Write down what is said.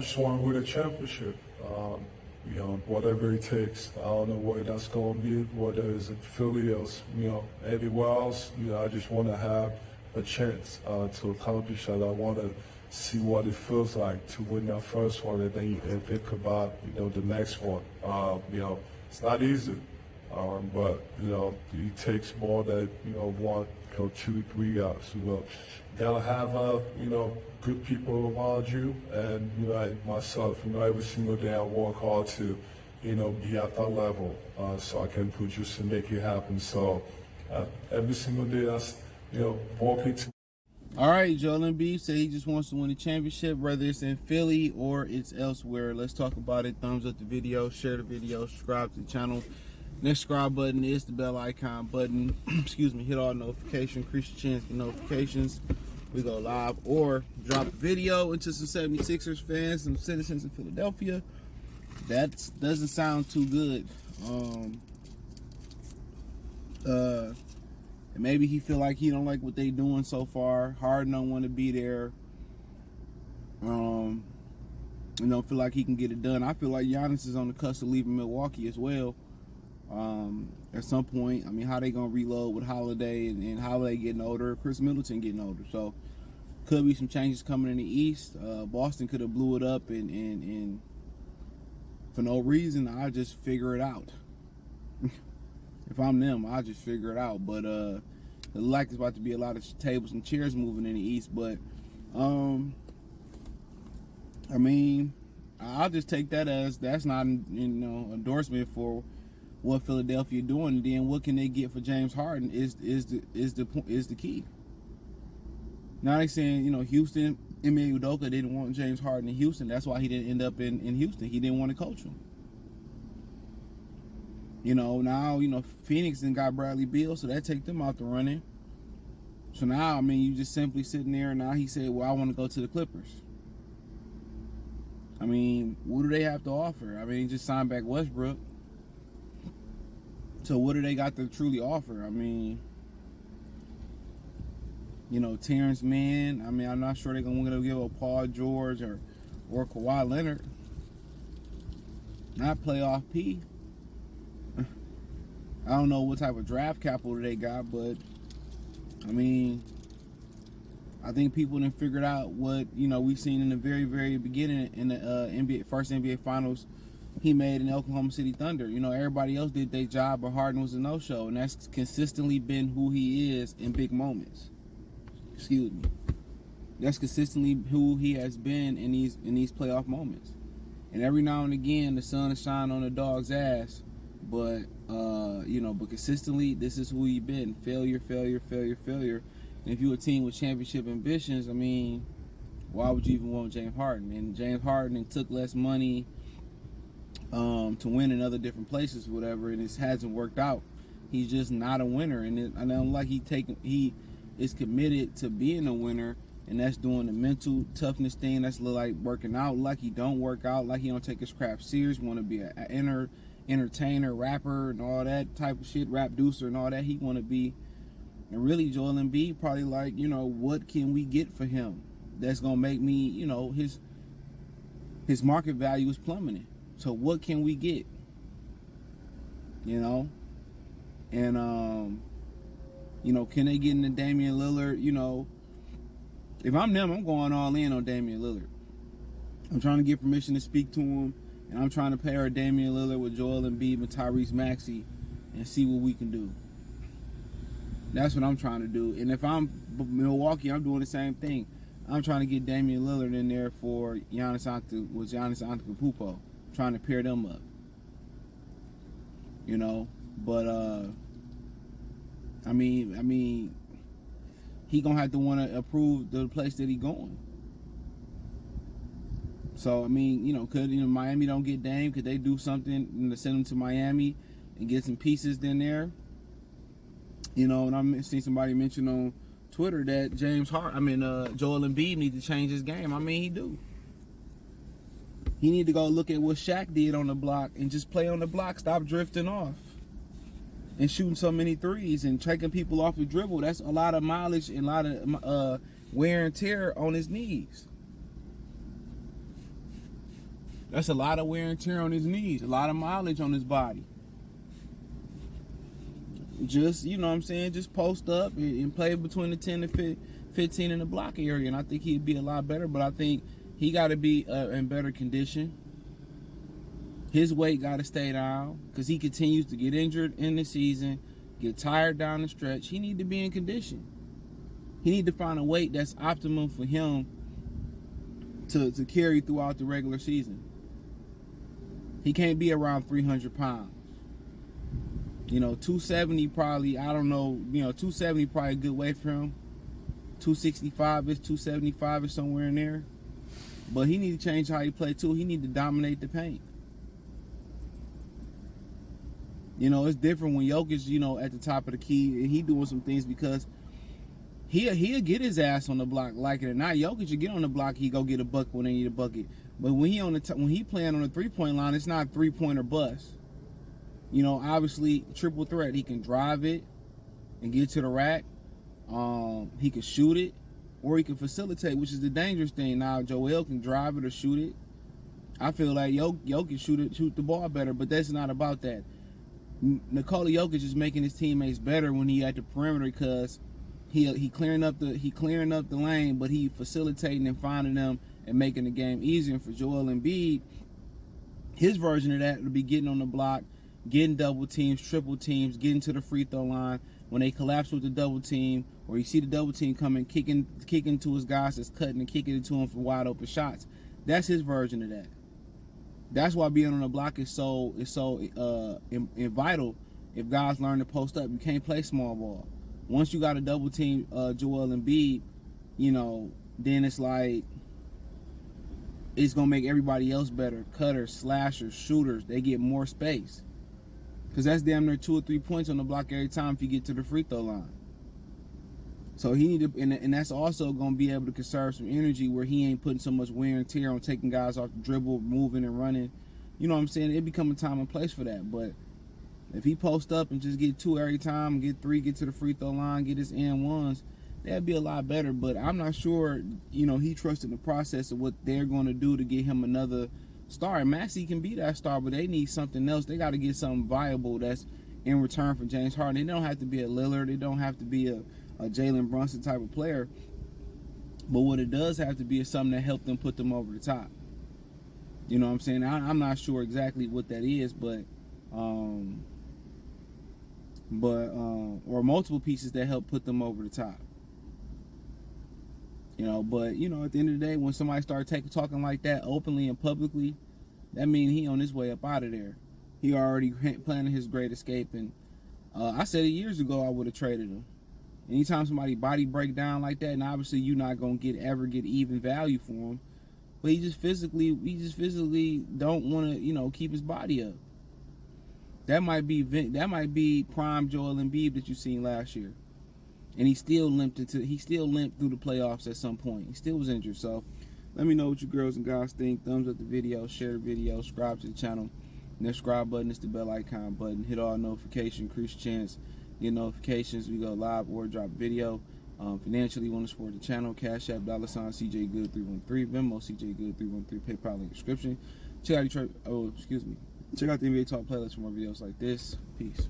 just want to win a championship. Whatever it takes. I don't know where that's going to be, whether it's in Philly or, anywhere else. I just want to have a chance to accomplish that. I want to see what it feels like to win that first one and then think about, the next one. It's not easy, but, it takes more than, one, 2, 3 guys. You gotta have, good people around you, and like myself, every single day I work hard to, be at that level, so I can produce and make it happen. So every single day that's, working to. All right, Joel Embiid said he just wants to win a championship, whether it's in Philly or it's elsewhere. Let's talk about it. Thumbs up the video, share the video, subscribe to the channel. Next subscribe button is the bell icon button. Excuse me, hit all notifications, increase your chance for notifications. We go live or drop a video into some 76ers fans, some citizens in Philadelphia. That doesn't sound too good. And maybe he feel like he don't like what they doing so far. Harden don't want to be there. Feel like he can get it done. I feel like Giannis is on the cusp of leaving Milwaukee as well. At some point, how they gonna reload with Holiday and Holiday getting older, Chris Middleton getting older. So could be some changes coming in the East. Boston could have blew it up and for no reason. I just figure it out. If I'm them, I'll just figure it out. But it looks like there's about to be a lot of tables and chairs moving in the East. But I'll just take that as that's not endorsement for what Philadelphia doing. And then what can they get for James Harden is the key. Now they saying, Houston, Ime Udoka didn't want James Harden in Houston. That's why he didn't end up in Houston. He didn't want to coach him. Now, Phoenix and got Bradley Beal, so that take them out the running. So now, you just simply sitting there, and now he said, well, I want to go to the Clippers. What do they have to offer? He just signed back Westbrook. So what do they got to truly offer? Terrence Mann. I'm not sure they're going to give up Paul George or Kawhi Leonard. Not playoff P. I don't know what type of draft capital they got, but I think people done figured out what we've seen in the very, very beginning in the first NBA Finals. He made in Oklahoma City Thunder. Everybody else did their job, but Harden was a no-show, and that's consistently been who he is in big moments. Excuse me. That's consistently who he has been in these playoff moments. And every now and again, the sun is shining on the dog's ass, but but consistently, this is who he been. Failure, failure, failure, failure. And if you're a team with championship ambitions, why would you even want James Harden? And James Harden took less money to win in other different places, whatever, and it hasn't worked out. He's just not a winner, and I don't like he is committed to being a winner, and that's doing the mental toughness thing. That's like working out. Like he don't work out. Like he don't take his crap serious. Want to be an entertainer, rapper, and all that type of shit. Rap deucer and all that. He want to be, and really Joel Embiid probably like, what can we get for him that's gonna make me, his market value is plummeting. So what can we get? And can they get into Damian Lillard? If I'm them, I'm going all in on Damian Lillard. I'm trying to get permission to speak to him, and I'm trying to pair Damian Lillard with Joel Embiid and Tyrese Maxey and see what we can do. That's what I'm trying to do. And if I'm Milwaukee, I'm doing the same thing. I'm trying to get Damian Lillard in there for Giannis Antetokounmpo, trying to pair them up. But he gonna have to want to approve the place that he going. So could Miami don't get Dame? Could they do something to send him to Miami and get some pieces in there? And I'm seeing somebody mention on Twitter that Joel Embiid needs to change his game. He do. He need to go look at what Shaq did on the block and just play on the block. Stop drifting off and shooting so many threes and taking people off the dribble. That's a lot of mileage and a lot of wear and tear on his knees. That's a lot of wear and tear on his knees, a lot of mileage on his body. Just, you know what I'm saying, just post up and play between the 10 and 15 in the block area, and I think he'd be a lot better, but I think he got to be in better condition. His weight got to stay down because he continues to get injured in the season, get tired down the stretch. He need to be in condition. He need to find a weight that's optimum for him to carry throughout the regular season. He can't be around 300 pounds. 270 probably, I don't know, 270 probably a good weight for him. 265 is 275 is somewhere in there. But he need to change how he play too. He need to dominate the paint. It's different when Jokic, at the top of the key and he doing some things because he'll get his ass on the block, like it or not. Jokic will get on the block, he go get a bucket when they need a bucket. But when he playing on the 3-point line, it's not 3-point or bust. Obviously triple threat. He can drive it and get to the rack. He can shoot it, or he can facilitate, which is the dangerous thing. Now Joel can drive it or shoot it. I feel like Jokic shoot the ball better, but that's not about that. Nikola Jokic is making his teammates better when he at the perimeter because he clearing up the lane, but he facilitating and finding them and making the game easier. And for Joel Embiid, his version of that would be getting on the block, getting double teams, triple teams, getting to the free throw line. When they collapse with the double team, or you see the double team coming, kicking to his guys that's cutting and kicking it to him for wide open shots. That's his version of that. That's why being on the block is so vital. If guys learn to post up, you can't play small ball. Once you got a double team Joel Embiid, then it's like it's gonna make everybody else better. Cutters, slashers, shooters, they get more space. Because that's damn near 2 or 3 points on the block every time if you get to the free throw line. So he need to, and that's also going to be able to conserve some energy where he ain't putting so much wear and tear on taking guys off the dribble, moving and running. You know what I'm saying? It become a time and place for that. But if he post up and just get 2 every time, get 3, get to the free throw line, get his N1s, that'd be a lot better. But I'm not sure, he trusted the process of what they're going to do to get him another star. And Maxey can be that star, but they need something else. They got to get something viable that's in return for James Harden. They don't have to be a Lillard. They don't have to be a Jalen Brunson type of player. But what it does have to be is something that helped them put them over the top. You know what I'm saying? I'm not sure exactly what that is, but or multiple pieces that help put them over the top. But at the end of the day, when somebody starts talking like that openly and publicly, that means he on his way up out of there. He already planning his great escape, and I said it years ago I would have traded him. Anytime somebody body break down like that, and obviously you're not gonna ever get even value for him, but he just physically don't want to keep his body up. That might be prime Joel Embiid that you seen last year. And he still limped through the playoffs at some point. He still was injured. So let me know what you girls and guys think. Thumbs up the video, share the video, subscribe to the channel. And the subscribe button is the bell icon button. Hit all notifications, increase chance, get notifications. We go live or drop video. Financially, you want to support the channel. Cash App, $CJ Good 313, Venmo CJ Good 313, PayPal link description. Check out the NBA Talk playlist for more videos like this. Peace.